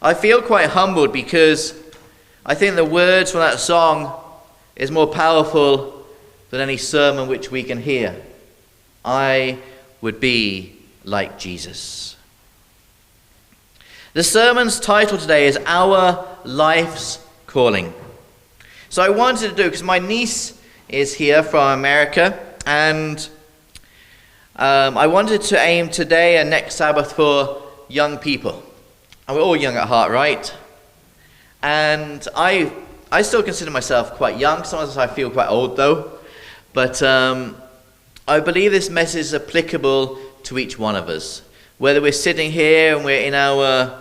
I feel quite humbled because I think the words from that song is more powerful than any sermon which we can hear. I would be like Jesus. The sermon's title today is Our Life's Calling. So I wanted to do, because my niece is here from America, and I wanted to aim today and next Sabbath for young people. And we're all young at heart, right? And I still consider myself quite young. Sometimes I feel quite old, though. But I believe this message is applicable to each one of us. Whether we're sitting here and we're in our,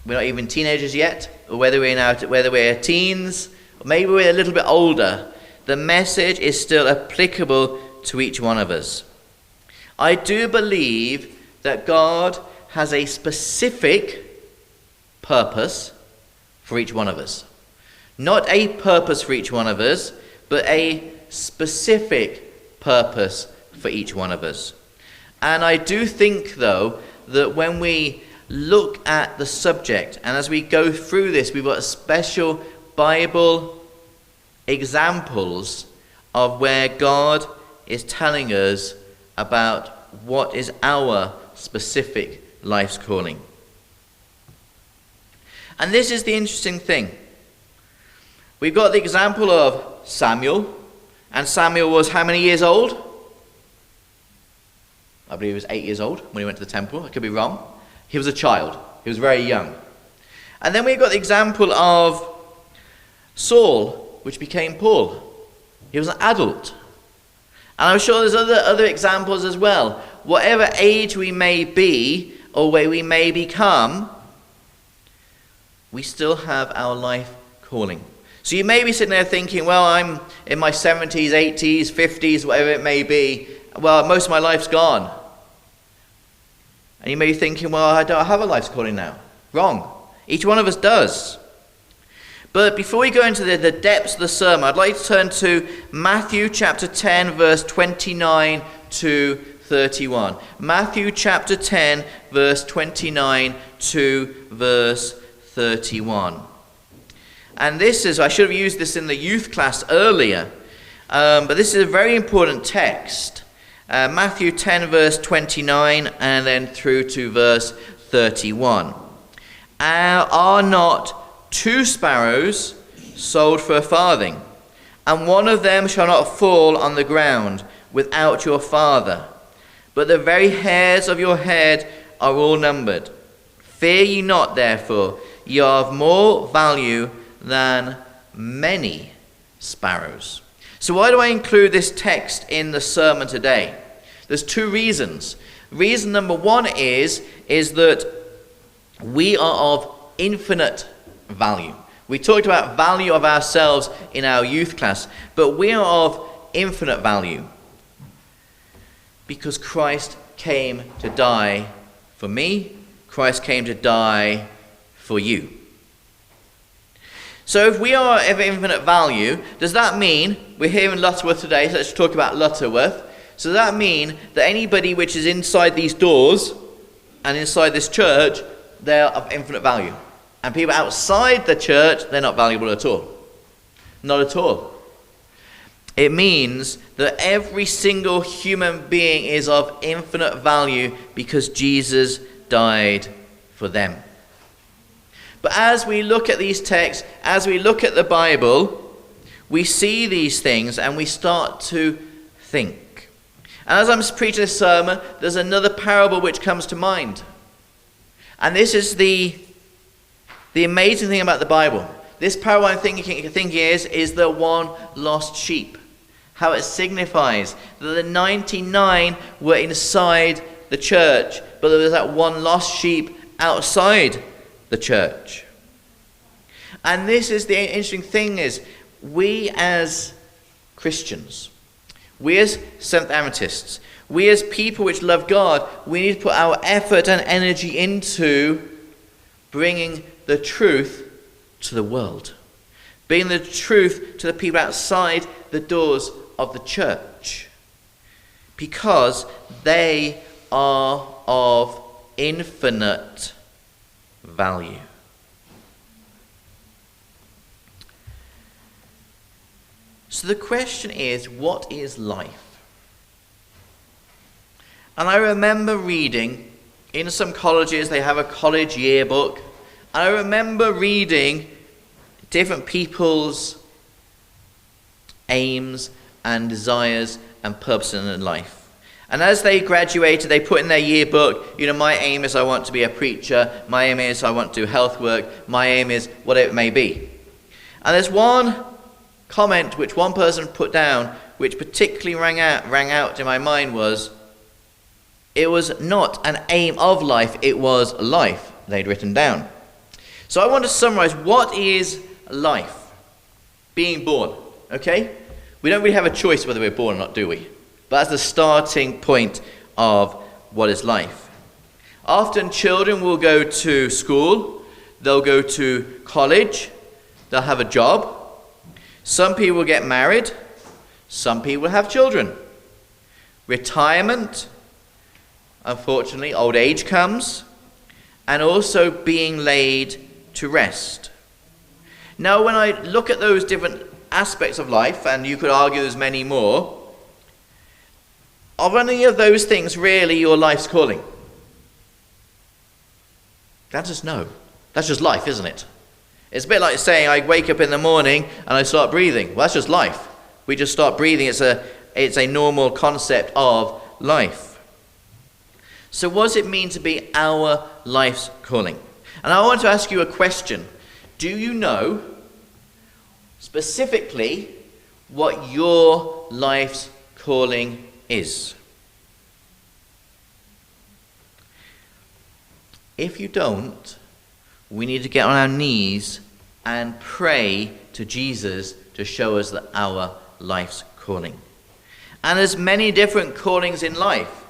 we're not even teenagers yet, or whether we're teens, or maybe we're a little bit older, the message is still applicable to each one of us. I do believe that God has a specific purpose for each one of us. Not a purpose for each one of us, but a specific purpose for each one of us. And I do think, though, that when we look at the subject, and as we go through this, we've got special Bible examples of where God is telling us about what is our specific life's calling. And this is the interesting thing. We've got the example of Samuel, and Samuel was how many years old? I believe he was 8 years old when he went to the temple. I could be wrong. He was a child. He was very young. And then we've got the example of Saul, which became Paul. He was an adult. And I'm sure there's other examples as well. Whatever age we may be, or where we may become, we still have our life calling. So you may be sitting there thinking, well, I'm in my 70s, 80s, 50s, whatever it may be. Well, most of my life's gone. And you may be thinking, well, I don't have a life's calling now. Wrong. Each one of us does. But before we go into the depths of the sermon, I'd like to turn to Matthew chapter 10, verse 29 to 31. Matthew chapter 10, verse 29 to verse 31. And this is, I should have used this in the youth class earlier, but this is a very important text. Matthew 10, verse 29, and then through to verse 31. Are not 2 sparrows sold for a farthing, and one of them shall not fall on the ground without your Father? But the very hairs of your head are all numbered. Fear ye not, therefore, ye are of more value than many sparrows. So why do I include this text in the sermon today? There's 2 reasons. Reason number 1 is that we are of infinite value. We talked about value of ourselves in our youth class, but we are of infinite value because Christ came to die for me. Christ came to die for you. So if we are of infinite value, does that mean, we're here in Lutterworth today, so let's talk about Lutterworth. So does that mean that anybody which is inside these doors and inside this church, they're of infinite value? And people outside the church, they're not valuable at all. Not at all. It means that every single human being is of infinite value because Jesus died for them. But as we look at these texts, as we look at the Bible, we see these things and we start to think. And as I'm preaching this sermon, there's another parable which comes to mind. And this is the amazing thing about the Bible. This parable I'm thinking is the one lost sheep. How it signifies that the 99 were inside the church, but there was that one lost sheep outside the church. And this is the interesting thing is, we as Christians, we as Seventh Adventists, we as people which love God, we need to put our effort and energy into bringing the truth to the world. Bringing the truth to the people outside the doors of the church. Because they are of infinite value. So the question is, what is life? And I remember reading, in some colleges they have a college yearbook, and I remember reading different people's aims and desires and purposes in life. And as they graduated, they put in their yearbook, my aim is I want to be a preacher, my aim is I want to do health work, my aim is whatever it may be. And there's one comment which one person put down, which particularly rang out in my mind, was, it was not an aim of life, it was life, they'd written down. So I want to summarize, what is life? Being born, okay? We don't really have a choice whether we're born or not, do we? But that's the starting point of what is life. Often children will go to school, they'll go to college, they'll have a job. Some people get married, some people have children. Retirement, unfortunately, old age comes, and also being laid to rest. Now, when I look at those different aspects of life, and you could argue there's many more, are any of those things really your life's calling? That's just no. That's just life, isn't it? It's a bit like saying I wake up in the morning and I start breathing. Well, that's just life. We just start breathing. It's a normal concept of life. So what does it mean to be our life's calling? And I want to ask you a question. Do you know specifically what your life's calling is? If you don't, we need to get on our knees and pray to Jesus to show us that our life's calling. And there's many different callings in life.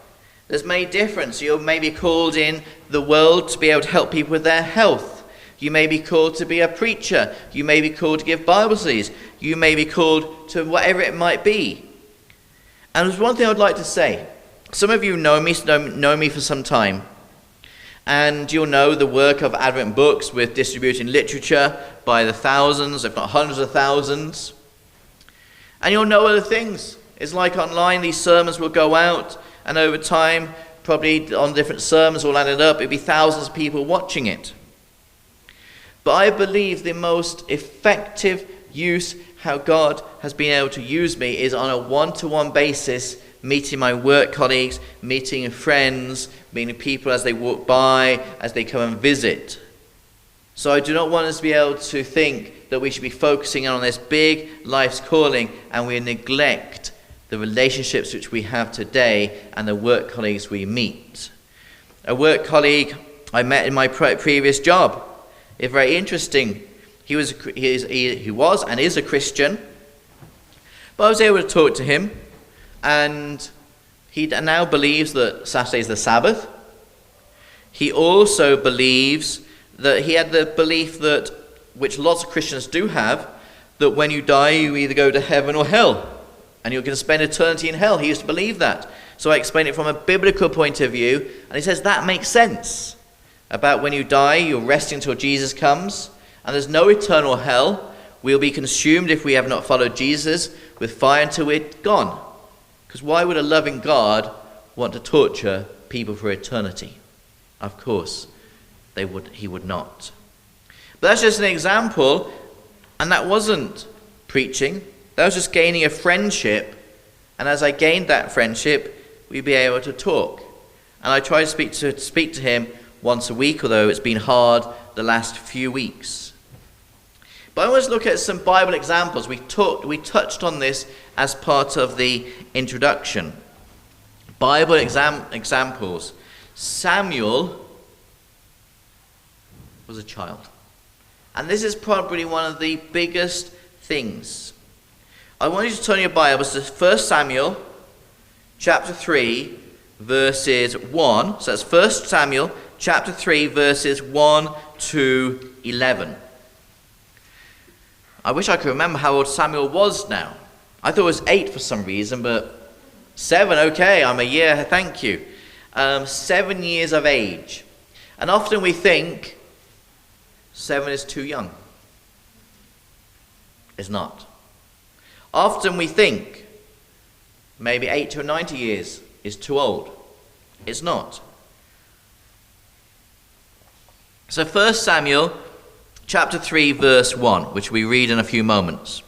There's many different. You may be called in the world to be able to help people with their health. You may be called to be a preacher. You may be called to give Bible studies. You may be called to whatever it might be. And there's one thing I would like to say. Some of you know me for some time. And you'll know the work of Advent Books with distributing literature by the thousands, if not hundreds of thousands. And you'll know other things. It's like online, these sermons will go out, and over time, probably on different sermons all added up, it'll be thousands of people watching it. But I believe the most effective use, how God has been able to use me, is on a one-to-one basis, meeting my work colleagues, meeting friends, meeting people as they walk by, as they come and visit. So I do not want us to be able to think that we should be focusing on this big life's calling and we neglect the relationships which we have today and the work colleagues we meet. A work colleague I met in my previous job, it's very interesting. He was and is a Christian, but I was able to talk to him. And he now believes that Saturday is the Sabbath. He also believes that he had the belief that, which lots of Christians do have, that when you die you either go to heaven or hell. And you're going to spend eternity in hell. He used to believe that. So I explained it from a biblical point of view. And he says that makes sense. About when you die, you're resting until Jesus comes. And there's no eternal hell. We'll be consumed if we have not followed Jesus with fire until we're gone. Because why would a loving God want to torture people for eternity? Of course, he would not. But that's just an example, and that wasn't preaching. That was just gaining a friendship, and as I gained that friendship, we'd be able to talk. And I try to speak to him once a week, although it's been hard the last few weeks. But I want to look at some Bible examples. We touched on this as part of the introduction. Bible examples. Samuel was a child. And this is probably one of the biggest things. I want you to turn your Bibles to 1 Samuel chapter 3, verses 1. So that's 1 Samuel chapter 3, verses 1 to 11. I wish I could remember how old Samuel was now. I thought it was 8 for some reason, but 7, okay, I'm a year, thank you. 7 years of age. And often we think 7 is too young. It's not. Often we think maybe 80 to 90 years is too old. It's not. So 1 Samuel chapter 3 verse 1, which we read in a few moments.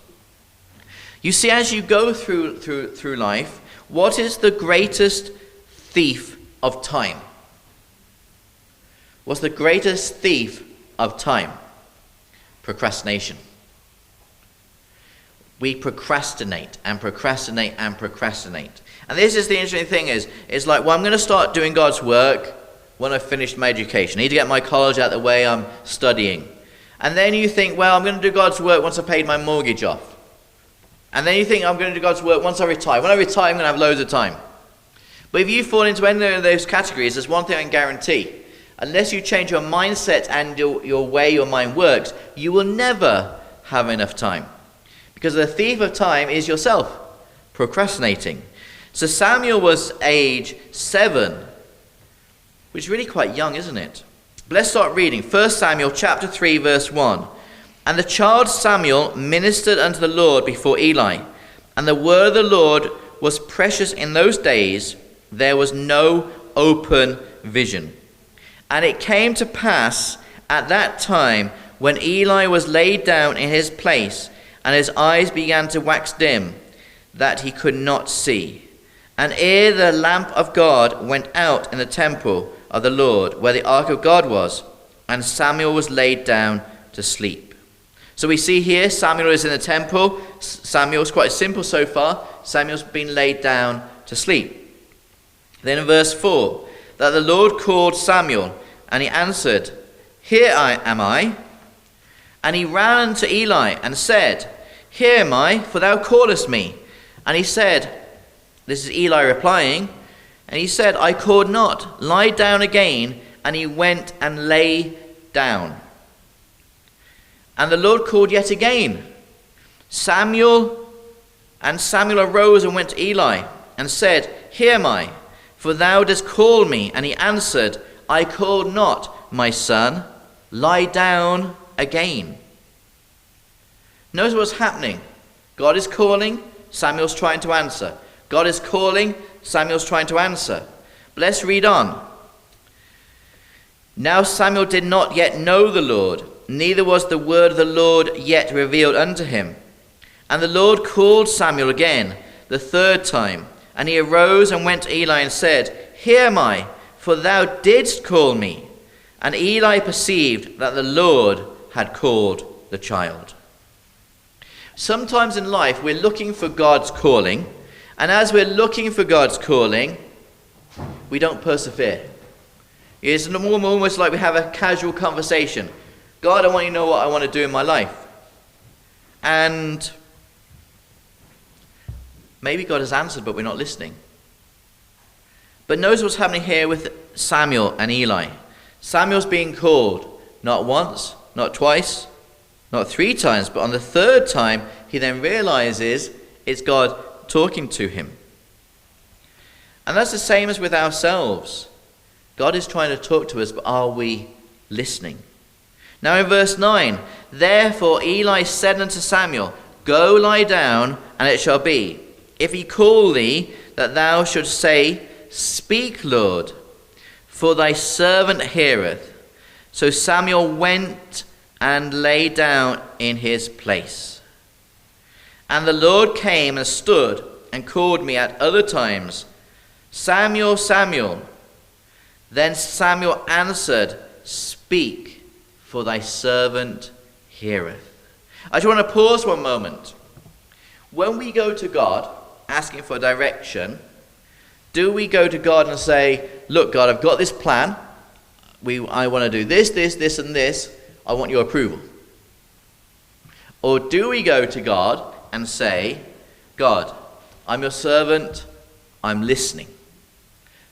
You see, as you go through life, what is the greatest thief of time? What's the greatest thief of time? Procrastination. We procrastinate and procrastinate and procrastinate. And this is the interesting thing it's like, well, I'm going to start doing God's work when I've finished my education. I need to get my college out of the way, I'm studying. And then you think, well, I'm going to do God's work once I've paid my mortgage off. And then you think, I'm going to do God's work once I retire. When I retire, I'm going to have loads of time. But if you fall into any of those categories, there's one thing I can guarantee. Unless you change your mindset and your way your mind works, you will never have enough time. Because the thief of time is yourself, procrastinating. So Samuel was age 7, which is really quite young, isn't it? But let's start reading. 1 Samuel chapter 3 verse 1. And the child Samuel ministered unto the Lord before Eli. And the word of the Lord was precious in those days. There was no open vision. And it came to pass at that time, when Eli was laid down in his place, and his eyes began to wax dim, that he could not see. And ere the lamp of God went out in the temple of the Lord, where the ark of God was, and Samuel was laid down to sleep. So we see here Samuel is in the temple. Samuel's quite simple so far. Samuel's been laid down to sleep. Then in verse 4, that the Lord called Samuel, and he answered, Here am I. And he ran unto Eli and said, Here am I, for thou callest me. And he said, this is Eli replying, and he said, I called not, lie down again. And he went and lay down. And the Lord called yet again, Samuel. And Samuel arose and went to Eli and said, Here am I, for thou didst call me. And he answered, I called not, my son, lie down again. Notice what's happening. God is calling, Samuel's trying to answer. God is calling, Samuel's trying to answer. But let's read on. Now Samuel did not yet know the Lord, neither was the word of the Lord yet revealed unto him. And the Lord called Samuel again, the third time. And he arose and went to Eli and said, Here am I, for thou didst call me. And Eli perceived that the Lord had called the child. Sometimes in life we're looking for God's calling, and as we're looking for God's calling, we don't persevere. It's almost like we have a casual conversation. God, I want you to know what I want to do in my life. And maybe God has answered, but we're not listening. But notice what's happening here with Samuel and Eli. Samuel's being called not once, not twice, not 3 times, but on the 3rd time, he then realizes it's God talking to him. And that's the same as with ourselves. God is trying to talk to us, but are we listening? Now in verse 9, Therefore Eli said unto Samuel, Go lie down, and it shall be, if he call thee, that thou shouldst say, Speak, Lord, for thy servant heareth. So Samuel went and lay down in his place. And the Lord came and stood and called me at other times, Samuel, Samuel. Then Samuel answered, Speak, for thy servant heareth. I just want to pause one moment. When we go to God asking for direction, do we go to God and say, Look, God, I've got this plan. I want to do this, this, this, and this. I want your approval. Or do we go to God and say, God, I'm your servant. I'm listening.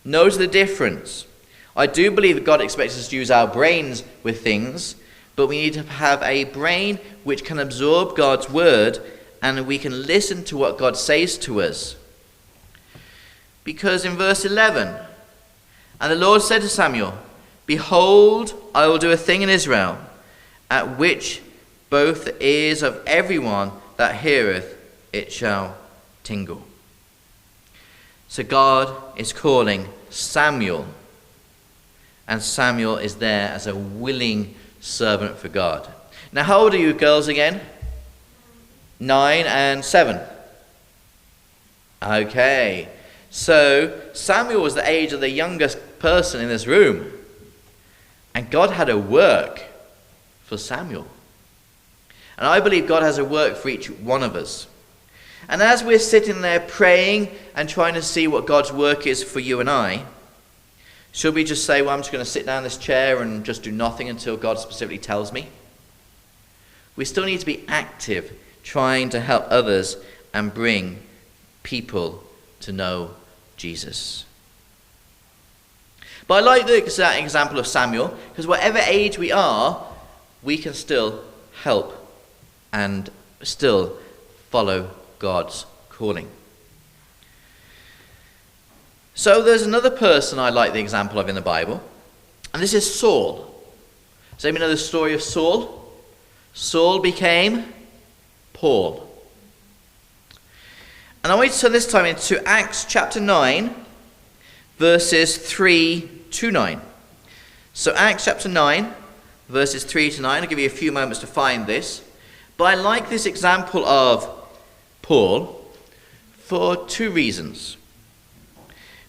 Notice the difference. I do believe that God expects us to use our brains with things, but we need to have a brain which can absorb God's word, and we can listen to what God says to us. Because in verse 11, And the Lord said to Samuel, Behold, I will do a thing in Israel, at which both the ears of everyone that heareth it shall tingle. So God is calling Samuel, and Samuel is there as a willing servant for God. Now, how old are you girls again? 9 and 7. Okay. So Samuel was the age of the youngest person in this room. And God had a work for Samuel. And I believe God has a work for each one of us. And as we're sitting there praying and trying to see what God's work is for you and I, should we just say, well, I'm just going to sit down in this chair and just do nothing until God specifically tells me? We still need to be active, trying to help others and bring people to know Jesus. But I like the example of Samuel, because whatever age we are, we can still help and still follow God's calling. So there's another person I like the example of in the Bible, and this is Saul. Does anybody know the story of Saul? Saul became Paul. And I want you to turn this time into Acts chapter 9, verses 3 to 9. So Acts chapter 9, verses 3 to 9. I'll give you a few moments to find this. But I like this example of Paul for two reasons.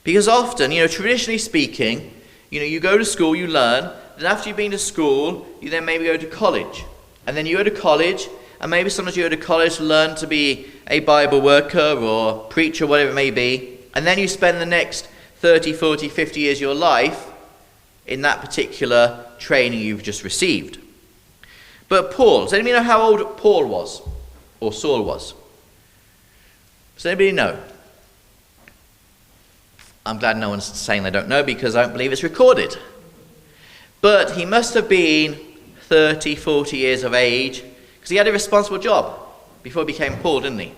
Because often, traditionally speaking, you go to school, you learn, then after you've been to school, you then maybe go to college. And then you go to college, and maybe sometimes you go to college to learn to be a Bible worker or preacher, whatever it may be. And then you spend the next 30, 40, 50 years of your life in that particular training you've just received. But Paul, does anybody know how old Paul was? Or Saul was? Does anybody know? I'm glad no one's saying they don't know, because I don't believe it's recorded. But he must have been 30, 40 years of age, because he had a responsible job before he became Paul, didn't he?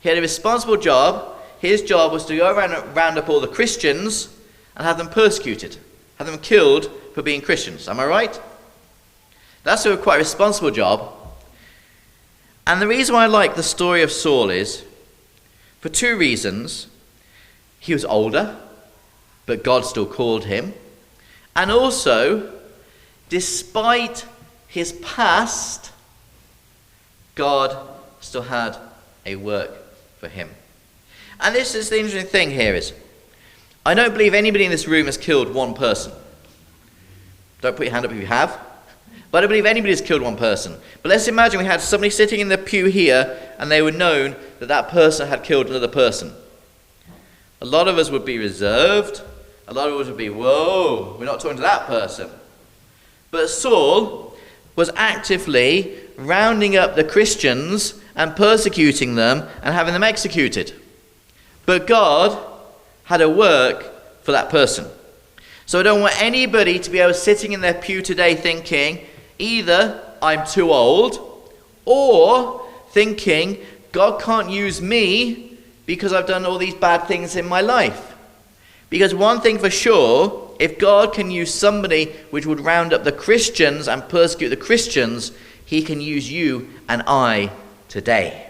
He had a responsible job. His job was to go around and round up all the Christians and have them persecuted, have them killed for being Christians. Am I right? That's a quite responsible job. And the reason why I like the story of Saul is for two reasons. He was older, but God still called him. And also, despite his past, God still had a work for him. And this is the interesting thing here is, I don't believe anybody in this room has killed one person. Don't put your hand up if you have. But I don't believe anybody has killed one person. But let's imagine we had somebody sitting in the pew here, and they were known that that person had killed another person. A lot of us would be reserved. A lot of us would be, whoa, we're not talking to that person. But Saul was actively rounding up the Christians and persecuting them and having them executed. But God had a work for that person. So I don't want anybody to be able sitting in their pew today thinking, either I'm too old, or thinking God can't use me because I've done all these bad things in my life. Because one thing for sure, if God can use somebody which would round up the Christians and persecute the Christians, he can use you and I today.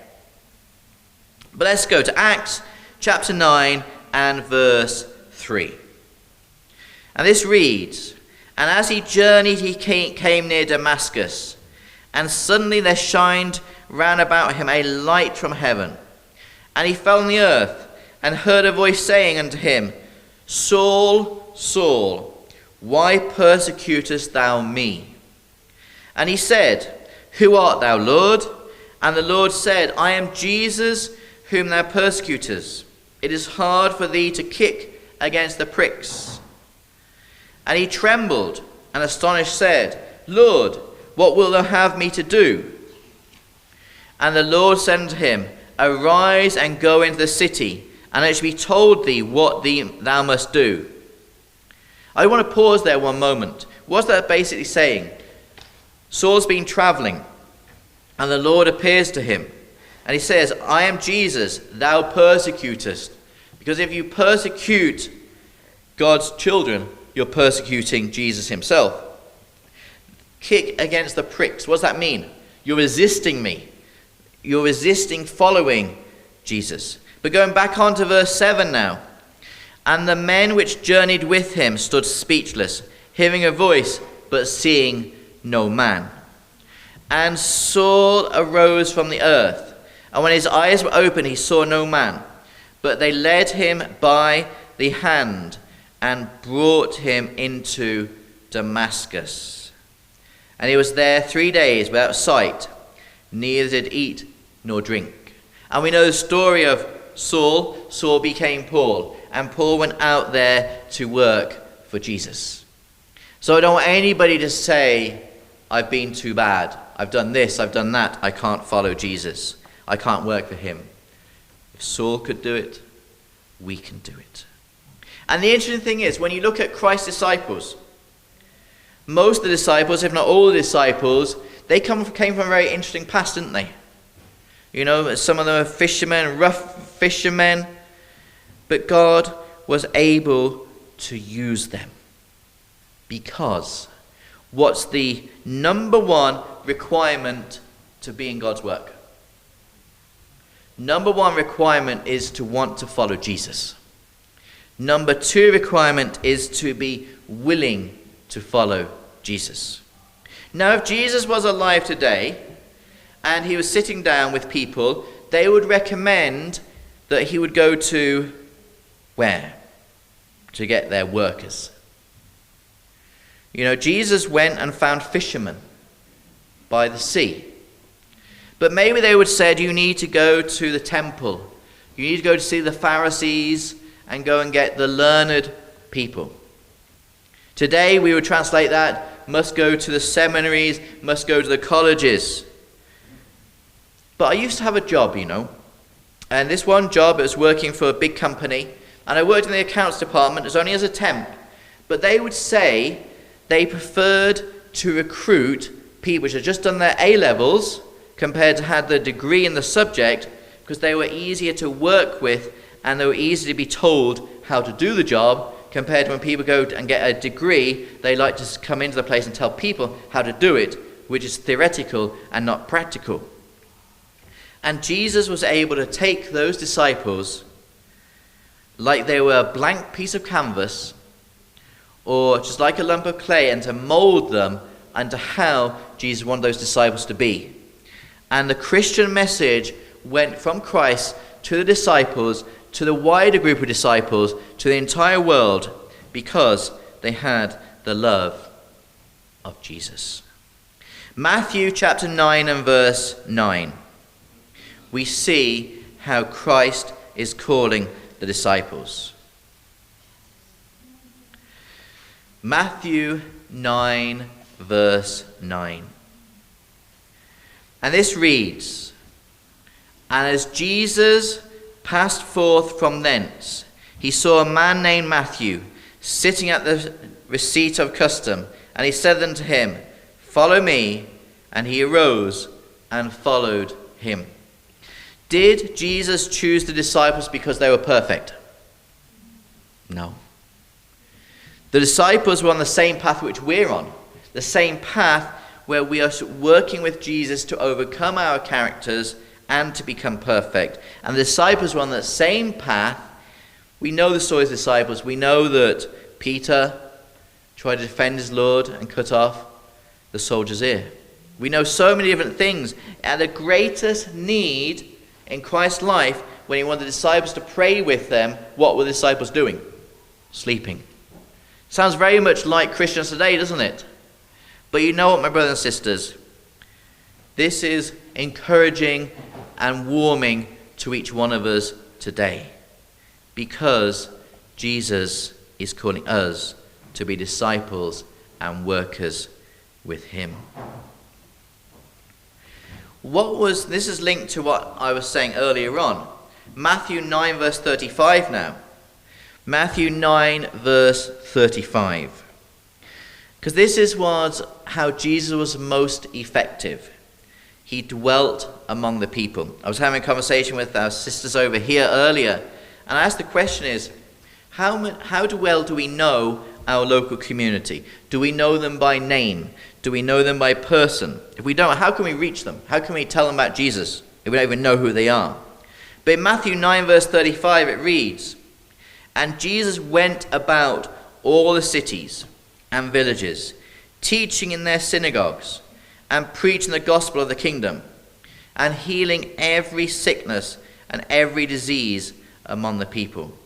But let's go to Acts chapter 9 and verse 3. And this reads, "And as he journeyed, he came near Damascus, and suddenly there shined round about him a light from heaven. And he fell on the earth, and heard a voice saying unto him, Saul, Saul, why persecutest thou me? And he said, Who art thou, Lord? And the Lord said, I am Jesus, whom thou persecutest. It is hard for thee to kick against the pricks. And he trembled, and astonished said, Lord, what wilt thou have me to do? And the Lord said unto him, Arise and go into the city, and it shall be told thee what thou must do. I want to pause there one moment. What's that basically saying? Saul's been traveling, and the Lord appears to him, and he says, I am Jesus, thou persecutest. Because if you persecute God's children, you're persecuting Jesus himself. kick against the pricks. What does that mean? You're resisting me. You're resisting following Jesus. But going back on to verse 7 now. And the men which journeyed with him stood speechless, hearing a voice, but seeing no man. And Saul arose from the earth, and when his eyes were opened, he saw no man. But they led him by the hand and brought him into Damascus. And he was there 3 days without sight, neither did eat nor drink. And we know the story of Saul. Saul became Paul, and Paul went out there to work for Jesus. So I don't want anybody to say, I've been too bad. I've done this, I've done that. I can't follow Jesus. I can't work for him. If Saul could do it, we can do it. And the interesting thing is, when you look at Christ's disciples, most of the disciples, if not all the disciples, they came from a very interesting past, didn't they? You know, some of them are fishermen, rough fishermen, but God was able to use them. Because what's the number one requirement to be in God's work? Number one requirement is to want to follow Jesus. Number two requirement is to be willing to follow Jesus. Now, if Jesus was alive today and he was sitting down with people, they would recommend that he would go to where? To get their workers. You know, Jesus went and found fishermen by the sea. But maybe they would have said, you need to go to the temple. You need to go to see the Pharisees and go and get the learned people. Today we would translate that, must go to the seminaries, must go to the colleges. But I used to have a job, you know. And this one job, it was working for a big company. And I worked in the accounts department, it was only as a temp. But they would say they preferred to recruit people which had just done their A-levels compared to had the degree in the subject, because they were easier to work with and they were easy to be told how to do the job, compared to when people go and get a degree, they like to come into the place and tell people how to do it, which is theoretical and not practical. And Jesus was able to take those disciples like they were a blank piece of canvas, or just like a lump of clay, and to mold them into how Jesus wanted those disciples to be. And the Christian message went from Christ to the disciples, to the wider group of disciples, to the entire world, because they had the love of Jesus. Matthew chapter 9 and verse 9. We see how Christ is calling the disciples. Matthew 9 verse 9. And this reads, And as Jesus passed forth from thence, he saw a man named Matthew sitting at the receipt of custom, and he said unto him, Follow me. And he arose and followed him. Did Jesus choose the disciples because they were perfect? No. The disciples were on the same path which we're on, the same path where we are working with Jesus to overcome our characters and to become perfect. And the disciples were on the same path. We know the story of the disciples. We know that Peter tried to defend his Lord and cut off the soldier's ear. We know so many different things. And the greatest need in Christ's life, when he wanted the disciples to pray with them, what were the disciples doing? Sleeping. Sounds very much like Christians today, doesn't it? But you know what, my brothers and sisters? This is encouraging and warming to each one of us today, because Jesus is calling us to be disciples and workers with him. This is linked to what I was saying earlier on. Matthew 9 verse 35 now. Matthew 9 verse 35. Because this was how Jesus was most effective. He dwelt among the people. I was having a conversation with our sisters over here earlier, and I asked the question is, how well do we know our local community? Do we know them by name? Do we know them by person? If we don't, how can we reach them? How can we tell them about Jesus if we don't even know who they are? But in Matthew 9 verse 35 it reads, "And Jesus went about all the cities and villages, teaching in their synagogues and preaching the gospel of the kingdom, and healing every sickness and every disease among the people."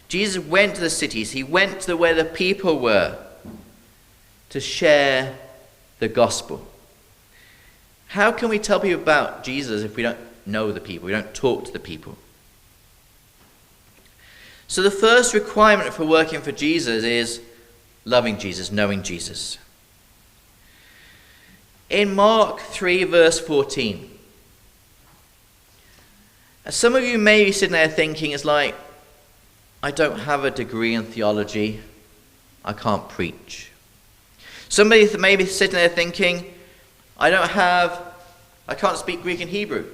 Jesus went to the cities. He went to where the people were to share the gospel. How can we tell people about Jesus if we don't know the people, we don't talk to the people? So the first requirement for working for Jesus is loving Jesus, knowing Jesus. In Mark 3 verse 14, some of you may be sitting there thinking, it's like, I don't have a degree in theology, I can't preach. Somebody may be sitting there thinking, I can't speak Greek and Hebrew.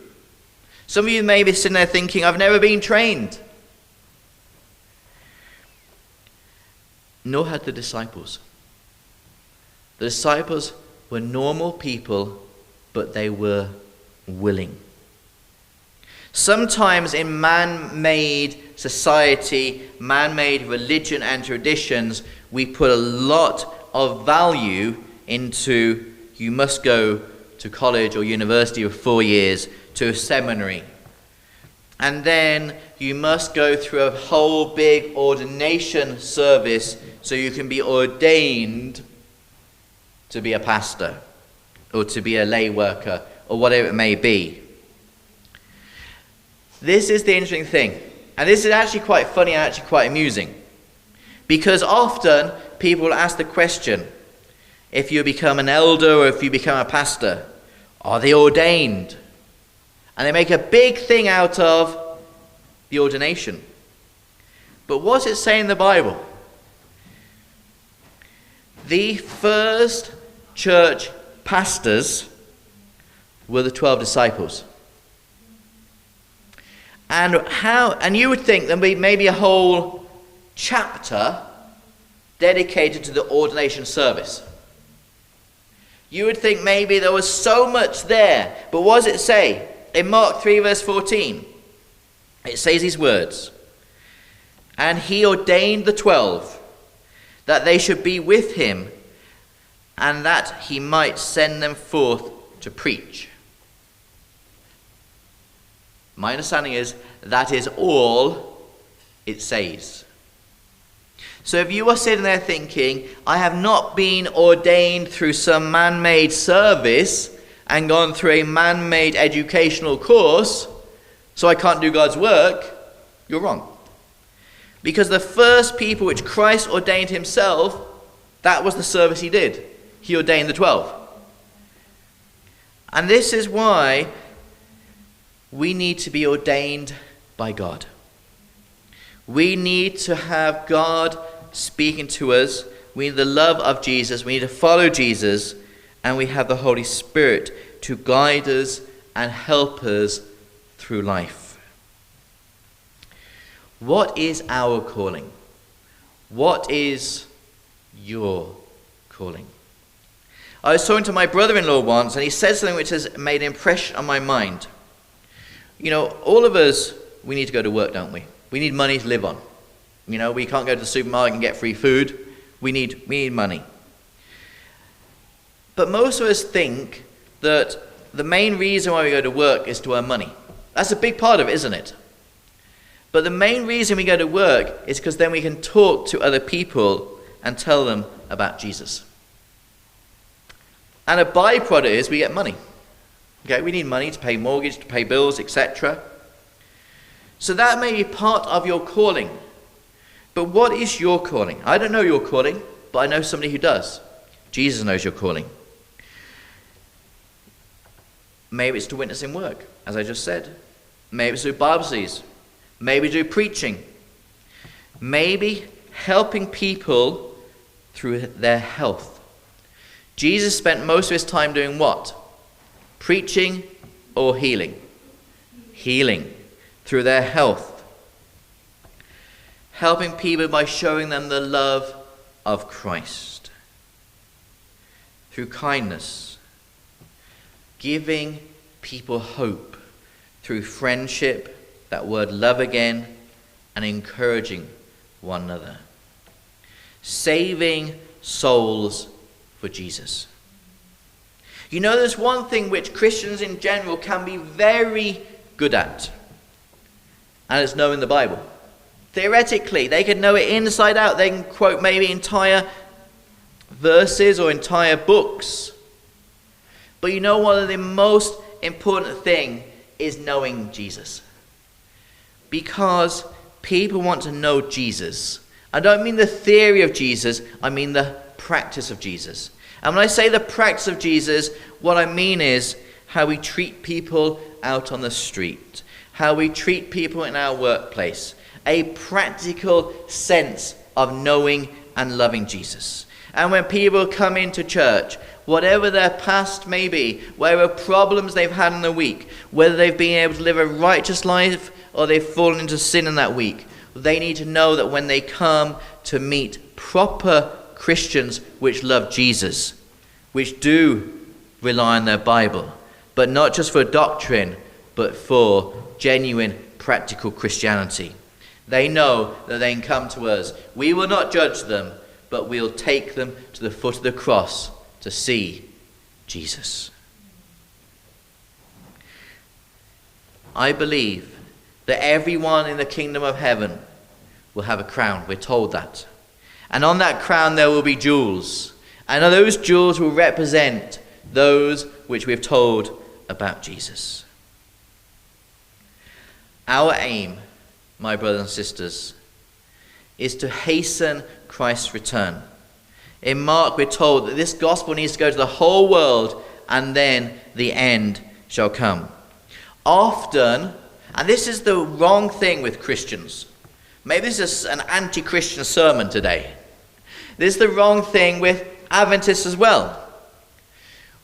Some of you may be sitting there thinking, I've never been trained. Nor had the disciples. The disciples were normal people, but they were willing. Sometimes in man-made society, man-made religion and traditions, we put a lot of value into you must go to college or university for 4 years, to a seminary. And then you must go through a whole big ordination service so you can be ordained to be a pastor or to be a lay worker or whatever it may be. This is the interesting thing. And this is actually quite funny and actually quite amusing. Because often people will ask the question, if you become an elder or if you become a pastor, are they ordained? And they make a big thing out of the ordination. But what's it say in the Bible? The first church pastors were the 12 disciples. And you would think there'd be maybe a whole chapter dedicated to the ordination service. You would think maybe there was so much there. But what does it say? In Mark 3 verse 14, it says these words, "And he ordained the 12, that they should be with him, and that he might send them forth to preach." My understanding is that is all it says. So if you are sitting there thinking, I have not been ordained through some man-made service and gone through a man-made educational course, so I can't do God's work, you're wrong. Because the first people which Christ ordained himself, that was the service he did. He ordained the 12. And this is why we need to be ordained by God. We need to have God speaking to us. We need the love of Jesus. We need to follow Jesus. And we have the Holy Spirit to guide us and help us through life. What is our calling? What is your calling? I was talking to my brother-in-law once, and he said something which has made an impression on my mind. You know, all of us, we need to go to work, don't we? We need money to live on. You know, we can't go to the supermarket and get free food. We need money. But most of us think that the main reason why we go to work is to earn money. That's a big part of it, isn't it? But the main reason we go to work is because then we can talk to other people and tell them about Jesus. And a byproduct is we get money. Okay, we need money to pay mortgage, to pay bills, etc. So that may be part of your calling. But what is your calling? I don't know your calling, but I know somebody who does. Jesus knows your calling. Maybe it's to witness in work, as I just said. Maybe it's to do Bible studies. Maybe do preaching. Maybe helping people through their health. Jesus spent most of his time doing what? Preaching or healing? Healing through their health. Helping people by showing them the love of Christ. Through kindness, giving people hope through friendship, that word love again, and encouraging one another. Saving souls for Jesus. You know, there's one thing which Christians in general can be very good at, and it's knowing the Bible. Theoretically, they can know it inside out. They can quote maybe entire verses or entire books. But you know, one of the most important thing is knowing Jesus. Because people want to know Jesus. I don't mean the theory of Jesus, I mean the practice of Jesus. And when I say the practice of Jesus, what I mean is how we treat people out on the street, how we treat people in our workplace, a practical sense of knowing and loving Jesus. And when people come into church, whatever their past may be, whatever problems they've had in the week, whether they've been able to live a righteous life or they've fallen into sin in that week, they need to know that when they come to meet proper Christians which love Jesus, which do rely on their Bible, but not just for doctrine, but for genuine practical Christianity. They know that they can come to us. We will not judge them, but we'll take them to the foot of the cross to see Jesus. I believe that everyone in the kingdom of heaven will have a crown. We're told that. And on that crown there will be jewels. And those jewels will represent those which we've told about Jesus. Our aim, my brothers and sisters, is to hasten Christ's return. In Mark we're told that this gospel needs to go to the whole world and then the end shall come. Often, and this is the wrong thing with Christians. Maybe this is an anti-Christian sermon today. This is the wrong thing with Adventists as well.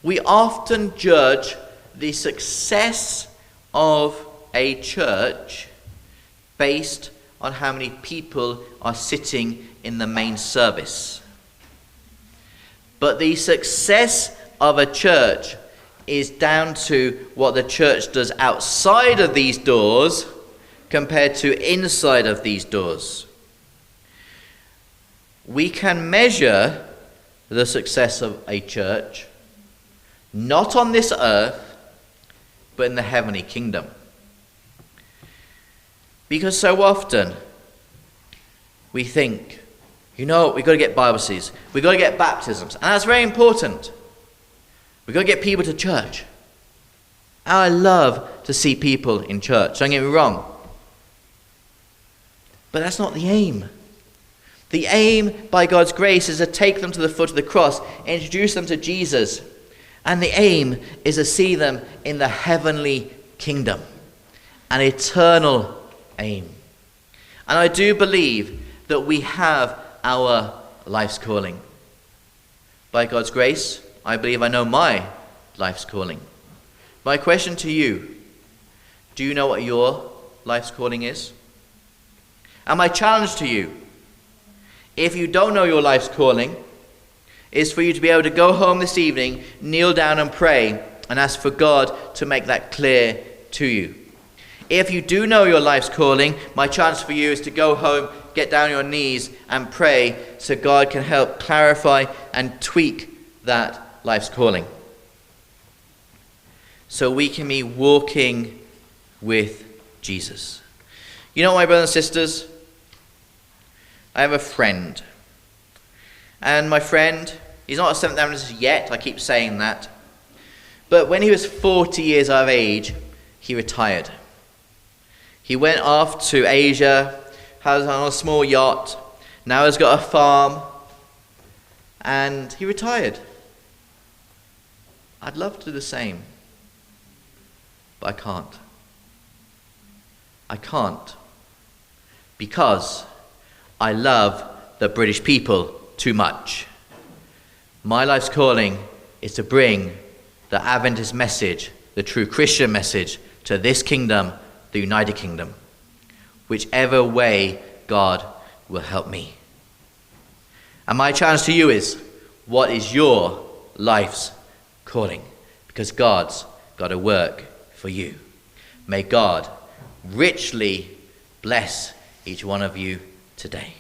We often judge the success of a church based on how many people are sitting in the main service. But the success of a church is down to what the church does outside of these doors compared to inside of these doors. We can measure the success of a church not on this earth, but in the heavenly kingdom. Because so often we think, we've got to get Bible studies, we've got to get baptisms, and that's very important. We've got to get people to church. And I love to see people in church, don't get me wrong. But that's not the aim. The aim, by God's grace, is to take them to the foot of the cross, introduce them to Jesus. And the aim is to see them in the heavenly kingdom. An eternal aim. And I do believe that we have our life's calling. By God's grace, I believe I know my life's calling. My question to you, do you know what your life's calling is? And my challenge to you, if you don't know your life's calling, is for you to be able to go home this evening, kneel down and pray, and ask for God to make that clear to you. If you do know your life's calling, my challenge for you is to go home, get down on your knees and pray so God can help clarify and tweak that life's calling. So we can be walking with Jesus. You know, my brothers and sisters, I have a friend. And my friend, he's not a Seventh Adventist yet, I keep saying that. But when he was 40 years of age, he retired. He went off to Asia, was on a small yacht, now has got a farm, and he retired. I'd love to do the same, but I can't. I can't, because I love the British people too much. My life's calling is to bring the Adventist message, the true Christian message, to this kingdom, the United Kingdom, whichever way God will help me. And my challenge to you is, what is your life's calling? Because God's got a work for you. May God richly bless each one of you today.